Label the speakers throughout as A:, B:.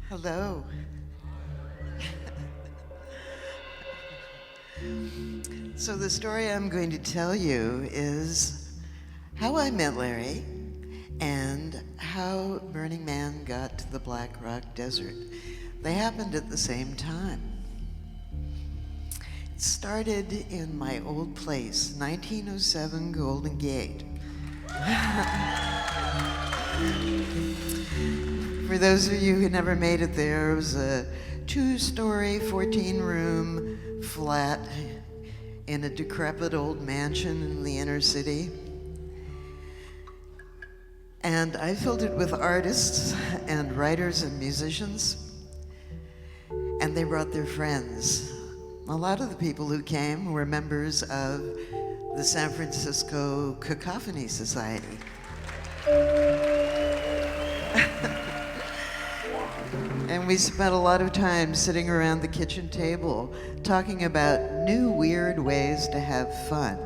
A: Hello. So the story I'm going to tell you is how I met Larry and how Burning Man got to the Black Rock Desert. They happened at the same time. It started in my old place, 1907 Golden Gate. For those of you who never made it there, it was a 2-story, 14-room flat in a decrepit old mansion in the inner city. And I filled it with artists and writers and musicians, and they brought their friends. A lot of the people who came were members of the San Francisco Cacophony Society. And we spent a lot of time sitting around the kitchen table talking about new weird ways to have fun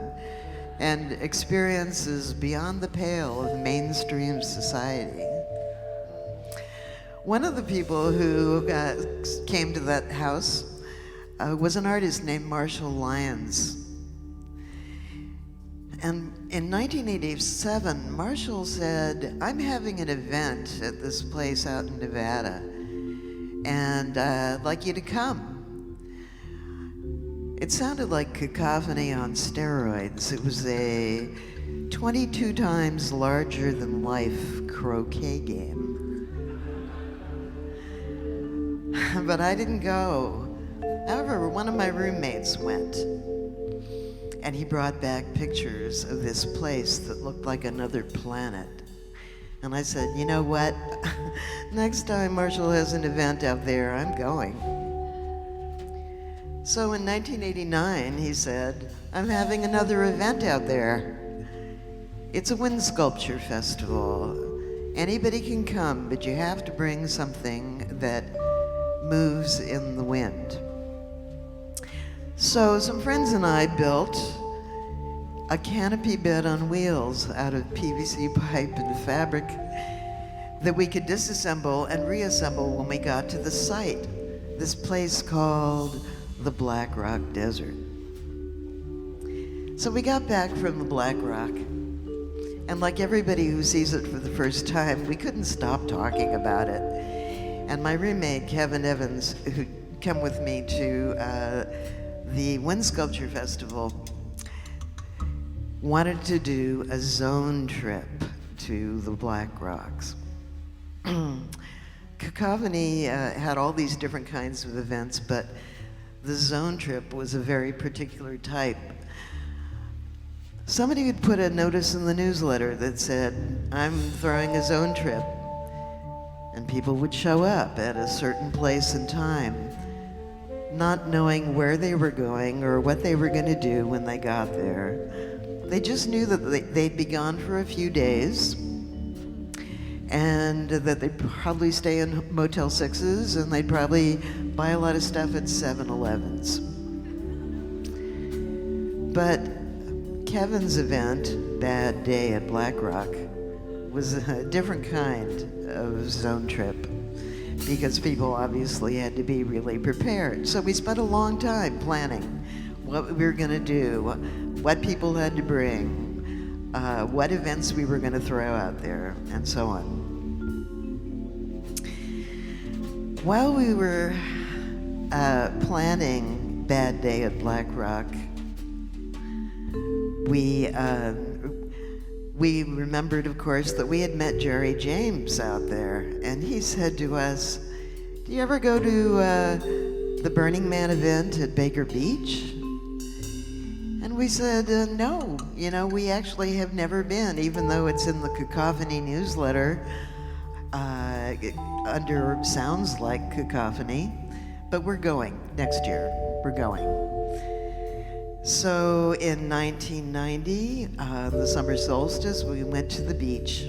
A: and experiences beyond the pale of mainstream society. One of the people who came to that house was an artist named Marshall Lyons. And in 1987, Marshall said, "I'm having an event at this place out in Nevada, and I'd like you to come." It sounded like Cacophony on steroids. It was a 22 times larger than life croquet game. But I didn't go. However, one of my roommates went, and he brought back pictures of this place that looked like another planet. And I said, you know what? Next time Marshall has an event out there, I'm going. So in 1989, he said, I'm having another event out there. It's a wind sculpture festival. Anybody can come, but you have to bring something that moves in the wind. So some friends and I built a canopy bed on wheels out of PVC pipe and fabric that we could disassemble and reassemble when we got to the site, this place called the Black Rock Desert. So we got back from the Black Rock, and like everybody who sees it for the first time, we couldn't stop talking about it. And my roommate, Kevin Evans, who'd come with me to the Wind Sculpture Festival, wanted to do a zone trip to the Black Rocks. Cacophony had all these different kinds of events, but the zone trip was a very particular type. Somebody would put a notice in the newsletter that said, I'm throwing a zone trip. And people would show up at a certain place and time, not knowing where they were going or what they were going to do when they got there. They just knew that they'd be gone for a few days, and that they'd probably stay in Motel 6s, and they'd probably buy a lot of stuff at 7-Elevens. But Kevin's event, Bad Day at Black Rock, was a different kind of zone trip, because people obviously had to be really prepared. So we spent a long time planning what we were going to do, what people had to bring, what events we were going to throw out there, and so on. While we were planning Bad Day at Black Rock, we remembered, of course, that we had met Jerry James out there, and he said to us, do you ever go to the Burning Man event at Baker Beach? And we said, no, we actually have never been, even though it's in the Cacophony newsletter under Sounds Like Cacophony, but we're going next year. We're going. So in 1990, the summer solstice, we went to the beach.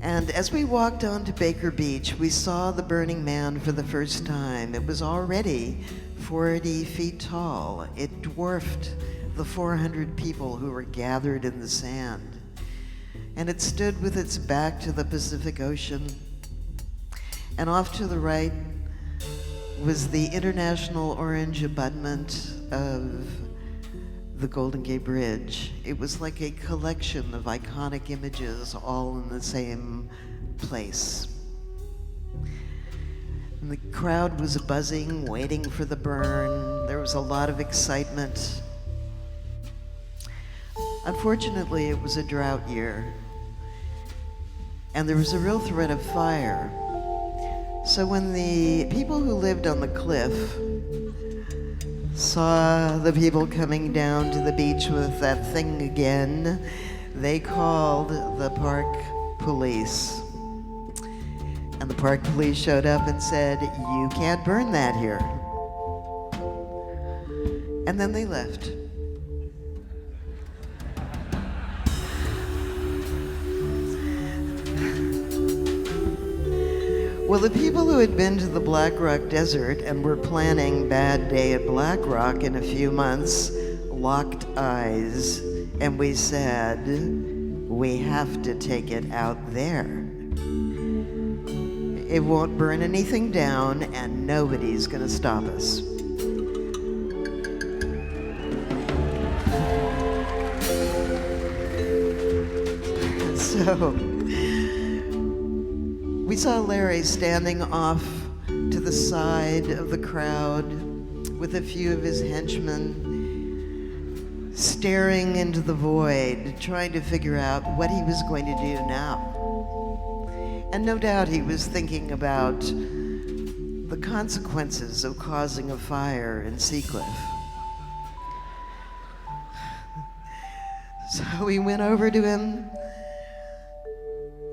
A: And as we walked onto Baker Beach, we saw the Burning Man for the first time. It was already 40 feet tall. It dwarfed the 400 people who were gathered in the sand. And it stood with its back to the Pacific Ocean. And off to the right was the international orange abutment of the Golden Gate Bridge. It was like a collection of iconic images all in the same place. And the crowd was buzzing, waiting for the burn. There was a lot of excitement. Unfortunately, it was a drought year, and there was a real threat of fire. So when the people who lived on the cliff saw the people coming down to the beach with that thing again, they called the park police. And the park police showed up and said, "You can't burn that here." And then they left. Well, the people who had been to the Black Rock Desert and were planning Bad Day at Black Rock in a few months locked eyes, and we said, "We have to take it out there. It won't burn anything down, and nobody's gonna stop us." So we saw Larry standing off to the side of the crowd with a few of his henchmen, staring into the void, trying to figure out what he was going to do now. And no doubt he was thinking about the consequences of causing a fire in Seacliff. So we went over to him,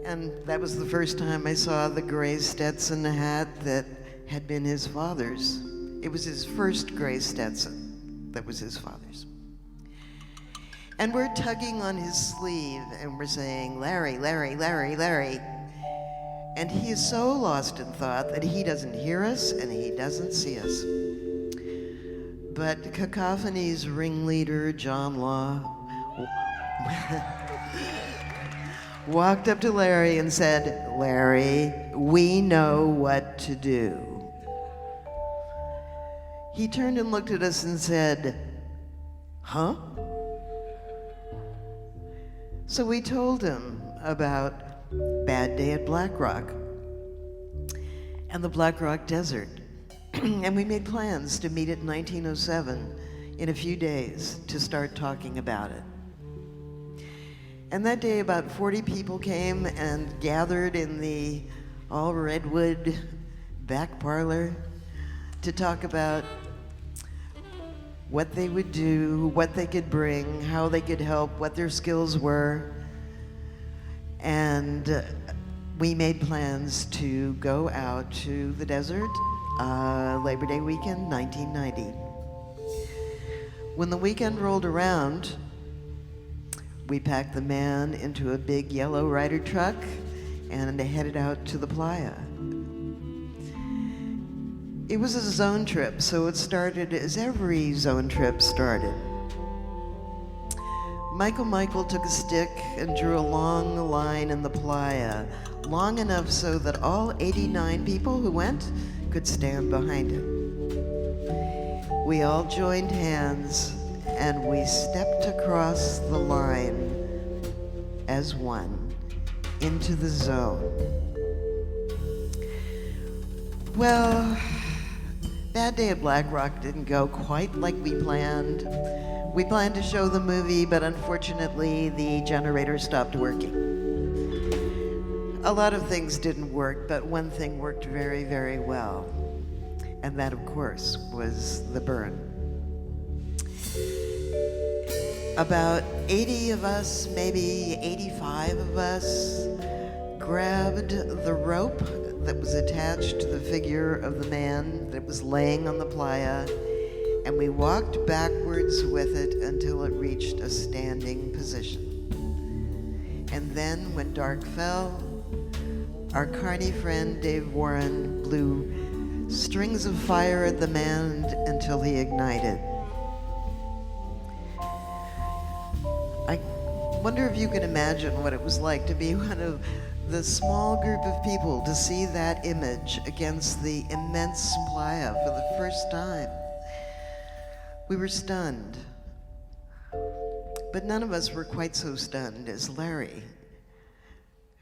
A: and that was the first time I saw the gray Stetson hat that had been his father's. It was his first gray Stetson that was his father's. And we're tugging on his sleeve and we're saying, "Larry, Larry, Larry, Larry." And he is so lost in thought that he doesn't hear us and he doesn't see us. But Cacophony's ringleader, John Law, walked up to Larry and said, "Larry, we know what to do." He turned and looked at us and said, "Huh?" So we told him about Bad Day at Black Rock and the Black Rock Desert. And we made plans to meet at 1907 in a few days to start talking about it. And that day about 40 people came and gathered in the all redwood back parlor to talk about what they would do, what they could bring, how they could help, what their skills were. And we made plans to go out to the desert Labor Day weekend, 1990. When the weekend rolled around, we packed the man into a big yellow Ryder truck and headed out to the playa. It was a zone trip, so it started as every zone trip started. Michael took a stick and drew a long line in the playa, long enough so that all 89 people who went could stand behind it. We all joined hands and we stepped across the line as one into the zone. Well, Bad Day at Black Rock didn't go quite like we planned. We planned to show the movie, but unfortunately the generator stopped working. A lot of things didn't work, but one thing worked very, very well. And that, of course, was the burn. About 80 of us, maybe 85 of us, grabbed the rope that was attached to the figure of the man that was laying on the playa, and we walked backwards with it until it reached a standing position. And then, when dark fell, our carny friend Dave Warren blew strings of fire at the man until he ignited. I wonder if you can imagine what it was like to be one of the small group of people to see that image against the immense playa for the first time, we were stunned. But none of us were quite so stunned as Larry,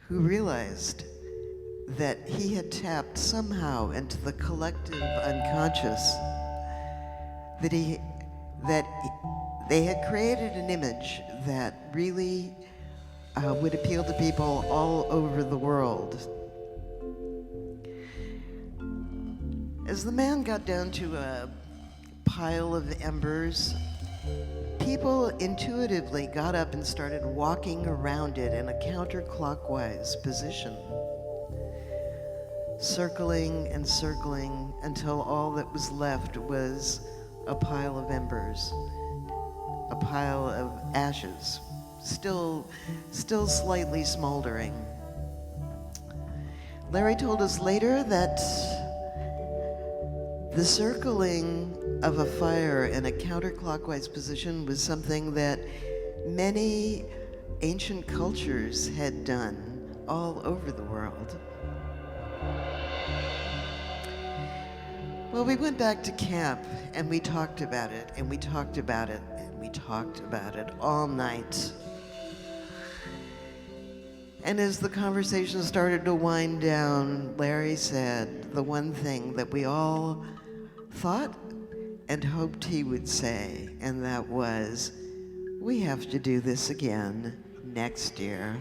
A: who realized that he had tapped somehow into the collective unconscious, that they had created an image that really would appeal to people all over the world. As the man got down to a pile of embers, people intuitively got up and started walking around it in a counterclockwise position, circling and circling until all that was left was a pile of embers, a pile of ashes, still slightly smoldering. Larry told us later that the circling of a fire in a counterclockwise position was something that many ancient cultures had done all over the world. Well, we went back to camp and we talked about it, and we talked about it, and we talked about it all night. And as the conversation started to wind down, Larry said the one thing that we all thought and hoped he would say, and that was, we have to do this again next year.